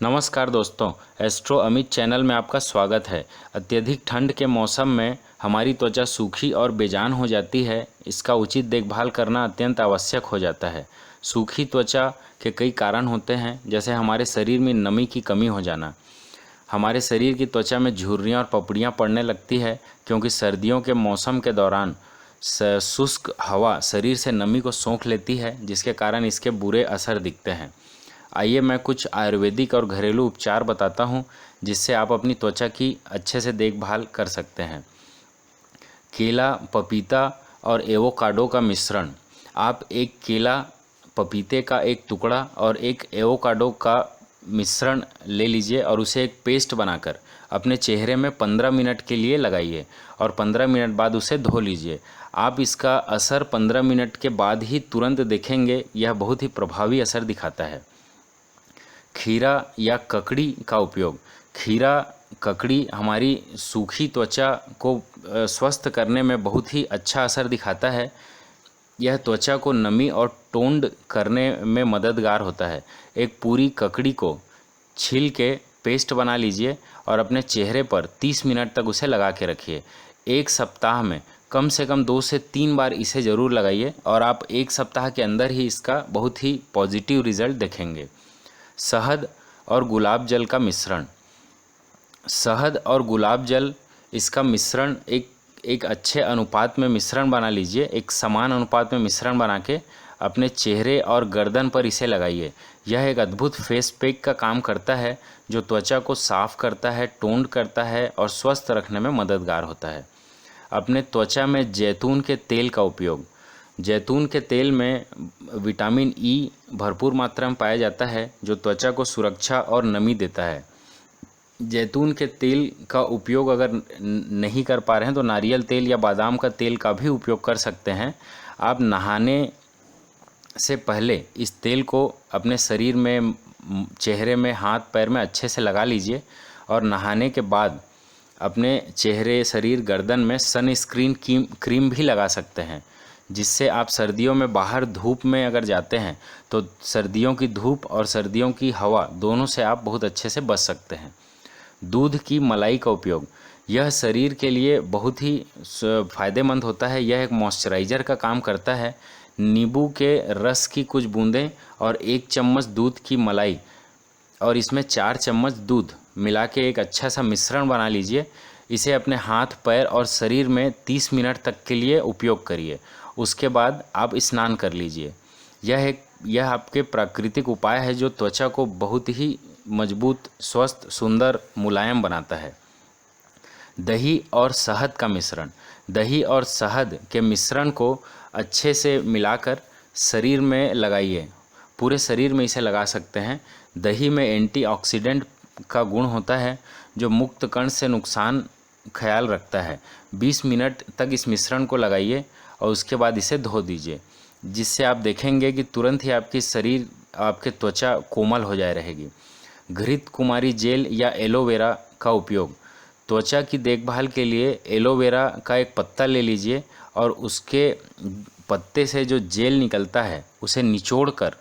नमस्कार दोस्तों, astro Amit channel में आपका स्वागत है। अत्यधिक ठंड के मौसम में हमारी त्वचा सूखी और बेजान हो जाती है। इसका उचित देखभाल करना अत्यंत आवश्यक हो जाता है। सूखी त्वचा के कई कारण होते हैं, जैसे हमारे शरीर में नमी की कमी हो जाना। हमारे शरीर की त्वचा में झुर्रियाँ और पपड़ियाँ पड़ने लगती है, क्योंकि सर्दियों के मौसम के दौरान शुष्क हवा शरीर से नमी को सोख लेती है, जिसके कारण इसके बुरे असर दिखते हैं। आइए मैं कुछ आयुर्वेदिक और घरेलू उपचार बताता हूं, जिससे आप अपनी त्वचा की अच्छे से देखभाल कर सकते हैं। केला, पपीता और एवोकाडो का मिश्रण। आप एक केला, पपीते का एक टुकड़ा और एक एवोकाडो का मिश्रण ले लीजिए और उसे एक पेस्ट बनाकर अपने चेहरे में 15 मिनट के लिए लगाइए और 15 मिनट बाद उसे धो लीजिए। आप इसका असर 15 मिनट के बाद ही तुरंत देखेंगे। यह बहुत ही प्रभावी असर दिखाता है। खीरा या ककड़ी का उपयोग। खीरा, ककड़ी हमारी सूखी त्वचा को स्वस्थ करने में बहुत ही अच्छा असर दिखाता है। यह त्वचा को नमी और टोन्ड करने में मददगार होता है। एक पूरी ककड़ी को छील के पेस्ट बना लीजिए और अपने चेहरे पर 30 मिनट तक उसे लगा के रखिए। एक सप्ताह में कम से कम 2 से 3 बार इसे ज़रूर लगाइए और आप एक सप्ताह के अंदर ही इसका बहुत ही पॉजिटिव रिजल्ट देखेंगे। शहद और गुलाब जल का मिश्रण। शहद और गुलाब जल, इसका मिश्रण एक अच्छे अनुपात में मिश्रण बना लीजिए। एक समान अनुपात में मिश्रण बना के अपने चेहरे और गर्दन पर इसे लगाइए। यह एक अद्भुत फेस पैक का काम करता है, जो त्वचा को साफ करता है, टोन्ड करता है और स्वस्थ रखने में मददगार होता है। अपने त्वचा में जैतून के तेल का उपयोग। जैतून के तेल में विटामिन ई भरपूर मात्रा में पाया जाता है, जो त्वचा को सुरक्षा और नमी देता है। जैतून के तेल का उपयोग अगर नहीं कर पा रहे हैं तो नारियल तेल या बादाम का तेल का भी उपयोग कर सकते हैं। आप नहाने से पहले इस तेल को अपने शरीर में, चेहरे में, हाथ पैर में अच्छे से लगा लीजिए और नहाने के बाद अपने चेहरे, शरीर, गर्दन में सनस्क्रीन क्रीम भी लगा सकते हैं, जिससे आप सर्दियों में बाहर धूप में अगर जाते हैं तो सर्दियों की धूप और सर्दियों की हवा दोनों से आप बहुत अच्छे से बच सकते हैं। दूध की मलाई का उपयोग। यह शरीर के लिए बहुत ही फ़ायदेमंद होता है। यह एक मॉइस्चराइज़र का काम करता है। नींबू के रस की कुछ बूंदें और 1 चम्मच दूध की मलाई और इसमें 4 चम्मच दूध मिला के एक अच्छा सा मिश्रण बना लीजिए। इसे अपने हाथ, पैर और शरीर में 30 मिनट तक के लिए उपयोग करिए। उसके बाद आप स्नान कर लीजिए। यह आपके प्राकृतिक उपाय है, जो त्वचा को बहुत ही मजबूत, स्वस्थ, सुंदर, मुलायम बनाता है। दही और शहद का मिश्रण। दही और शहद के मिश्रण को अच्छे से मिलाकर शरीर में लगाइए। पूरे शरीर में इसे लगा सकते हैं। दही में एंटीऑक्सीडेंट का गुण होता है, जो मुक्त कण से नुकसान ख्याल रखता है। 20 मिनट तक इस मिश्रण को लगाइए और उसके बाद इसे धो दीजिए, जिससे आप देखेंगे कि तुरंत ही आपकी त्वचा कोमल हो जाए रहेगी। घृत कुमारी जेल या एलोवेरा का उपयोग। त्वचा की देखभाल के लिए एलोवेरा का एक पत्ता ले लीजिए और उसके पत्ते से जो जेल निकलता है उसे निचोड़कर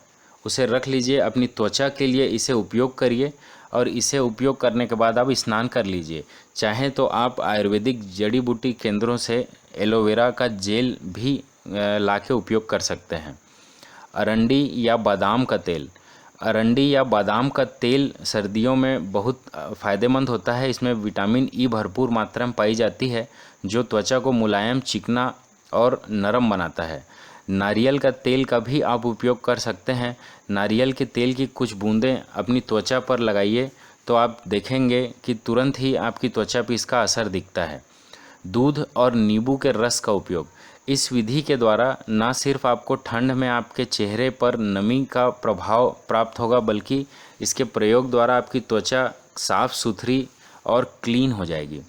उसे रख लीजिए। अपनी त्वचा के लिए इसे उपयोग करिए और इसे उपयोग करने के बाद आप स्नान कर लीजिए। चाहें तो आप आयुर्वेदिक जड़ी बूटी केंद्रों से एलोवेरा का जेल भी लाके उपयोग कर सकते हैं। अरंडी या बादाम का तेल। अरंडी या बादाम का तेल सर्दियों में बहुत फ़ायदेमंद होता है। इसमें विटामिन ई भरपूर मात्रा में पाई जाती है, जो त्वचा को मुलायम, चिकना और नरम बनाता है। नारियल का तेल का भी आप उपयोग कर सकते हैं। नारियल के तेल की कुछ बूंदें अपनी त्वचा पर लगाइए तो आप देखेंगे कि तुरंत ही आपकी त्वचा पर इसका असर दिखता है। दूध और नींबू के रस का उपयोग। इस विधि के द्वारा न सिर्फ आपको ठंड में आपके चेहरे पर नमी का प्रभाव प्राप्त होगा, बल्कि इसके प्रयोग द्वारा आपकी त्वचा साफ सुथरी और क्लीन हो जाएगी।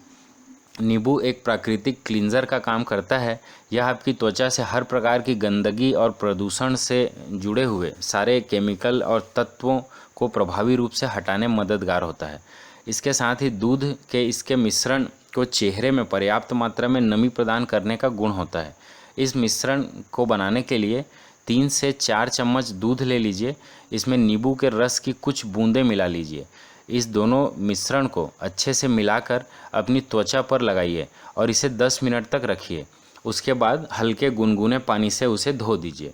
नींबू एक प्राकृतिक क्लींजर का काम करता है। यह आपकी त्वचा से हर प्रकार की गंदगी और प्रदूषण से जुड़े हुए सारे केमिकल और तत्वों को प्रभावी रूप से हटाने में मददगार होता है। इसके साथ ही दूध के इसके मिश्रण को चेहरे में पर्याप्त मात्रा में नमी प्रदान करने का गुण होता है। इस मिश्रण को बनाने के लिए 3 से 4 चम्मच दूध ले लीजिए। इसमें नींबू के रस की कुछ बूंदें मिला लीजिए। इस दोनों मिश्रण को अच्छे से मिलाकर अपनी त्वचा पर लगाइए और इसे 10 मिनट तक रखिए। उसके बाद हल्के गुनगुने पानी से उसे धो दीजिए।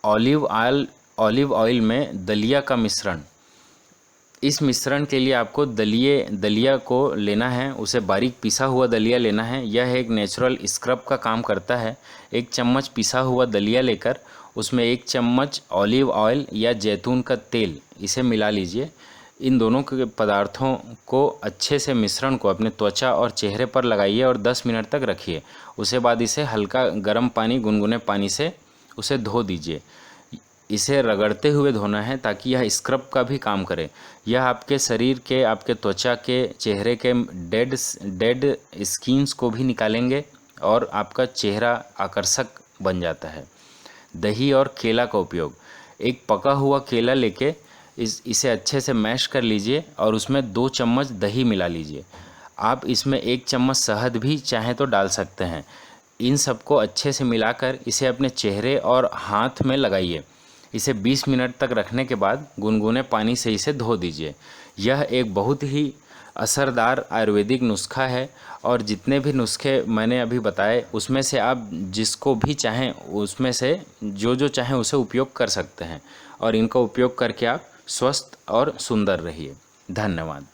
ऑलिव ऑयल में दलिया का मिश्रण। इस मिश्रण के लिए आपको दलिया को लेना है, उसे बारीक पिसा हुआ दलिया लेना है। यह एक नेचुरल स्क्रब का काम करता है। 1 चम्मच पिसा हुआ दलिया लेकर उसमें 1 चम्मच ऑलिव ऑयल या जैतून का तेल इसे मिला लीजिए। इन दोनों के पदार्थों को अच्छे से मिश्रण को अपने त्वचा और चेहरे पर लगाइए और 10 मिनट तक रखिए। उसके बाद इसे हल्का गर्म पानी गुनगुने पानी से उसे धो दीजिए। इसे रगड़ते हुए धोना है ताकि यह स्क्रब का भी काम करे। यह आपके शरीर के, आपके त्वचा के, चेहरे के डेड स्किन्स को भी निकालेंगे और आपका चेहरा आकर्षक बन जाता है। दही और केला का उपयोग। एक पका हुआ केला लेके इसे अच्छे से मैश कर लीजिए और उसमें 2 चम्मच दही मिला लीजिए। आप इसमें 1 चम्मच शहद भी चाहें तो डाल सकते हैं। इन सबको अच्छे से मिलाकर इसे अपने चेहरे और हाथ में लगाइए। इसे 20 मिनट तक रखने के बाद गुनगुने पानी से इसे धो दीजिए। यह एक बहुत ही असरदार आयुर्वेदिक नुस्खा है और जितने भी नुस्खे मैंने अभी बताए उसमें से आप जिसको भी चाहें उसमें से जो चाहें उसे उपयोग कर सकते हैं और इनका उपयोग करके आप स्वस्थ और सुंदर रहिए। धन्यवाद।